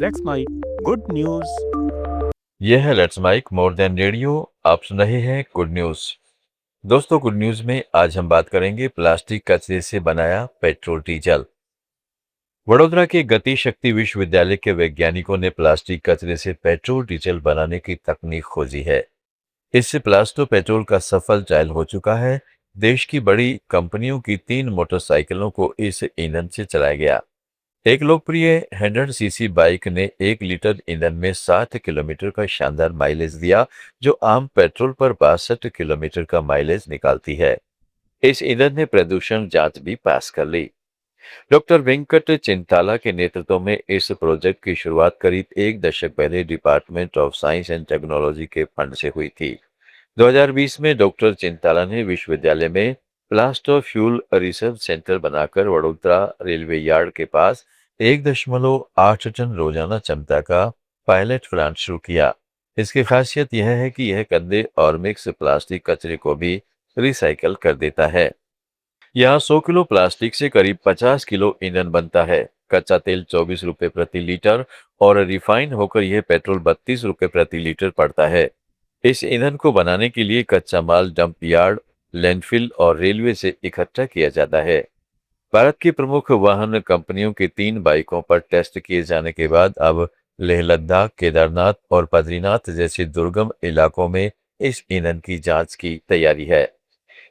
Let's my good news. यह है let's mic more than radio. आप सुन रहे हैं गुड न्यूज। दोस्तों, गुड न्यूज में आज हम बात करेंगे प्लास्टिक कचरे से बनाया पेट्रोल डीजल। वडोदरा के गति शक्ति विश्वविद्यालय के वैज्ञानिकों ने प्लास्टिक कचरे से पेट्रोल डीजल बनाने की तकनीक खोजी है। इससे प्लास्टो पेट्रोल का सफल ट्रायल हो चुका है। देश की बड़ी कंपनियों की 3 मोटरसाइकिलों को इस ईंधन से चलाया गया। एक लोकप्रिय 100 सीसी बाइक ने 1 लीटर ईंधन में 60 किलोमीटर का शानदार माइलेज दिया, जो आम पेट्रोल पर 62 किलोमीटर का माइलेज निकालती है। इस ईंधन ने प्रदूषण जांच भी पास कर ली। डॉक्टर वेंकट चिंताला के नेतृत्व में इस प्रोजेक्ट की शुरुआत करीब 1 दशक पहले department of science and technology के फंड से हुई थी। 2020 में डॉक्टर चिंताला ने विश्वविद्यालय में प्लास्ट ऑफ फ्यूल रिसर्च सेंटर बनाकर वडोदरा रेलवे यार्ड के पास 1.8 टन रोजाना क्षमता का पायलट प्लांट शुरू किया। इसकी खासियत यह है कि यह गंदे और मिक्स प्लास्टिक कचरे को भी रिसाइकल कर देता है। यहाँ 100 किलो प्लास्टिक से करीब 50 किलो ईंधन बनता है। कच्चा तेल 24 रुपए प्रति लीटर और रिफाइन होकर यह पेट्रोल 32 रुपए प्रति लीटर पड़ता है। इस ईंधन को बनाने के लिए कच्चा माल डंप यार्ड, लैंडफिल और रेलवे से इकट्ठा किया जाता है। भारत की प्रमुख वाहन कंपनियों की 3 बाइकों पर टेस्ट किए जाने के बाद अब लेह लद्दाख, केदारनाथ और बद्रीनाथ जैसे दुर्गम इलाकों में इस ईंधन की जांच की तैयारी है।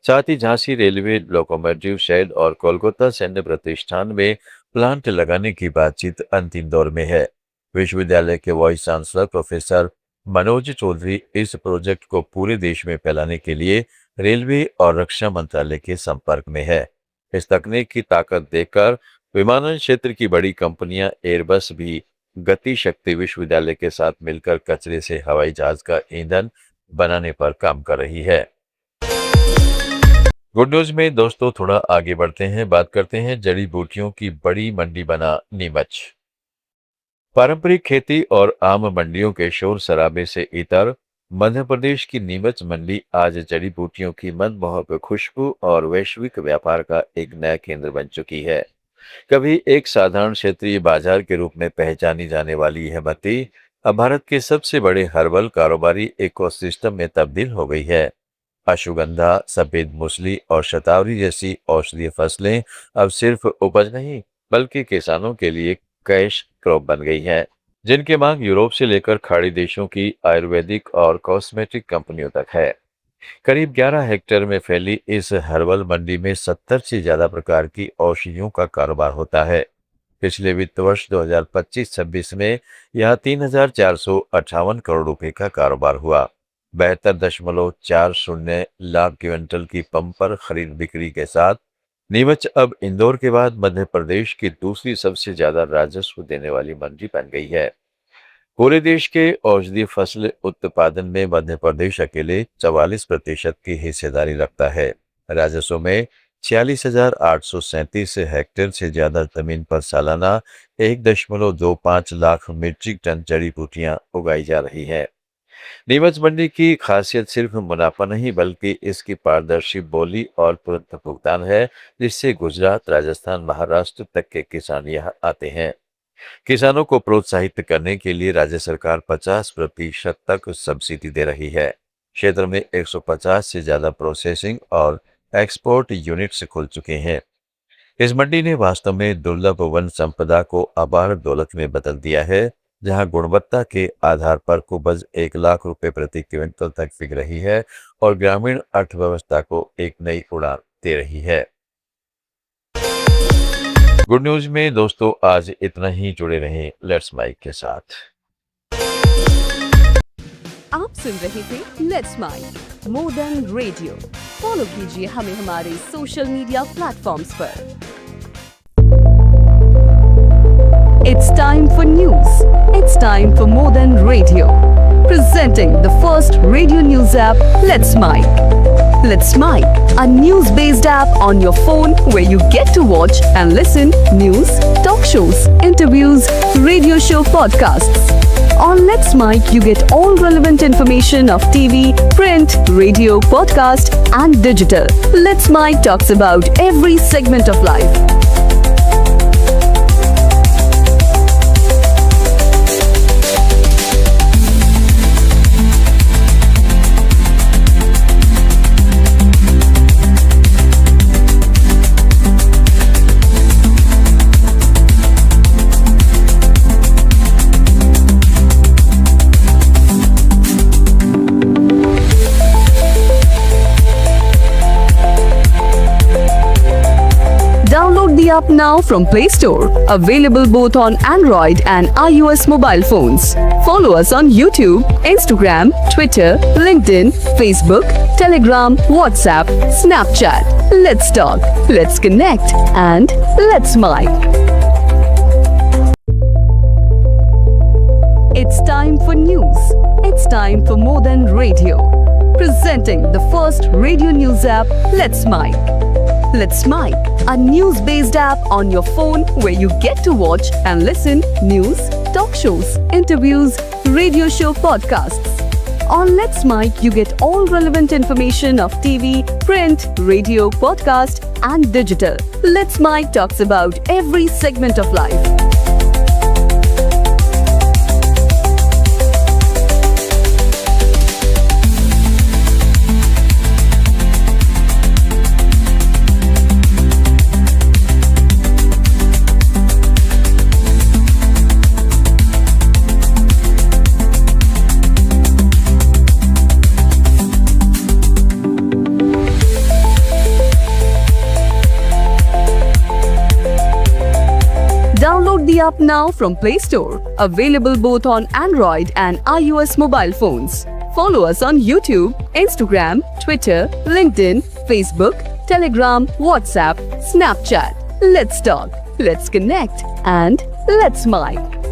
साथ ही झांसी रेलवे लोकोमोटिव शेड और कोलकाता सैन्य प्रतिष्ठान में प्लांट लगाने की बातचीत अंतिम दौर में है। विश्वविद्यालय के vice chancellor professor Manoj Chaudhary इस प्रोजेक्ट को पूरे देश में फैलाने के लिए रेलवे और रक्षा मंत्रालय के संपर्क में है। इस तकनीक की ताकत देखकर विमानन क्षेत्र की बड़ी कंपनियां एयरबस भी गति शक्ति विश्वविद्यालय के साथ मिलकर कचरे से हवाई जहाज का ईंधन बनाने पर काम कर रही है। गुड न्यूज में दोस्तों थोड़ा आगे बढ़ते हैं, बात करते हैं जड़ी बूटियों की बड़ी मंडी बना नीमच। पारंपरिक खेती और आम मंडियों के शोर शराबे से इतर मध्य प्रदेश की नीमच मंडी आज जड़ी बूटियों की मनमोहक खुशबू और वैश्विक व्यापार का एक नया केंद्र बन चुकी है। कभी एक साधारण क्षेत्रीय बाजार के रूप में पहचानी जाने वाली यह मंडी अब भारत के सबसे बड़े हर्बल कारोबारी इकोसिस्टम में तब्दील हो गई है। अश्वगंधा, सफेद मूसली और शतावरी जैसी औषधीय फसलें अब सिर्फ उपज नहीं, बल्कि किसानों के लिए कैश क्रॉप बन गई हैं, जिनकी मांग यूरोप से लेकर खाड़ी देशों की आयुर्वेदिक और कॉस्मेटिक कंपनियों तक है। करीब 11 हेक्टेयर में फैली इस हर्बल मंडी में 70 से ज्यादा प्रकार की औषधियों का कारोबार होता है। पिछले वित्त वर्ष 2025-26 में यहाँ 3,458 करोड़ रुपए का कारोबार हुआ। 72.40 लाख क्विंटल की पंपर खरीद बिक्री के साथ नीमच अब इंदौर के बाद मध्य प्रदेश की दूसरी सबसे ज्यादा राजस्व देने वाली मंडी बन गई है। पूरे देश के औषधीय फसल उत्पादन में मध्य प्रदेश अकेले 44% की हिस्सेदारी रखता है। राजस्व में 46,837 हेक्टेयर से ज्यादा जमीन पर सालाना 1.25 लाख मीट्रिक टन जड़ी बूटियां उगाई जा रही है। नीमच मंडी की खासियत सिर्फ मुनाफा नहीं, बल्कि इसकी पारदर्शी बोली और तुरंत भुगतान है, जिससे गुजरात, राजस्थान, महाराष्ट्र तक के किसान यहाँ आते हैं। किसानों को प्रोत्साहित करने के लिए राज्य सरकार 50% तक सब्सिडी दे रही है। क्षेत्र में 150 से ज्यादा प्रोसेसिंग और एक्सपोर्ट यूनिट्स खुल चुके हैं। इस मंडी ने वास्तव में दुर्लभ वन संपदा को अपार दौलत में बदल दिया है, जहां गुणवत्ता के आधार पर उपज 1 लाख रुपए प्रति क्विंटल तक बिक रही है और ग्रामीण अर्थव्यवस्था को एक नई उड़ान दे रही है। गुड न्यूज में दोस्तों आज इतना ही। जुड़े रहें लेट्स माइक के साथ। आप सुन रहे थे let's mic more than radio. Follow कीजिए हमें हमारे सोशल मीडिया प्लेटफॉर्म्स पर। It's time for news. It's time for more than radio. Presenting the first radio news app, Let's Mic. Let's Mic, a news-based app on your phone where you get to watch and listen news, talk shows, interviews, radio show podcasts. On Let's Mic, you get all relevant information of TV, print, radio, podcast, and digital. Let's Mic talks about every segment of life. app now from Play Store. Available both on Android and iOS mobile phones. Follow us on YouTube, Instagram, Twitter, LinkedIn, Facebook, Telegram, WhatsApp, Snapchat. Let's talk, let's connect, and let's mic. It's time for news. It's time for more than radio. Presenting the first radio news app, Let's Mic. Let's Mic, a news-based app on your phone where you get to watch and listen news, talk shows, interviews, radio show podcasts. On Let's Mic, you get all relevant information of TV, print, radio, podcast, and digital. Let's Mic talks about every segment of life. Download the app now from Play Store. Available both on Android and iOS mobile phones. Follow us on YouTube, Instagram, Twitter, LinkedIn, Facebook, Telegram, WhatsApp, Snapchat. Let's talk, let's connect, and let's mic.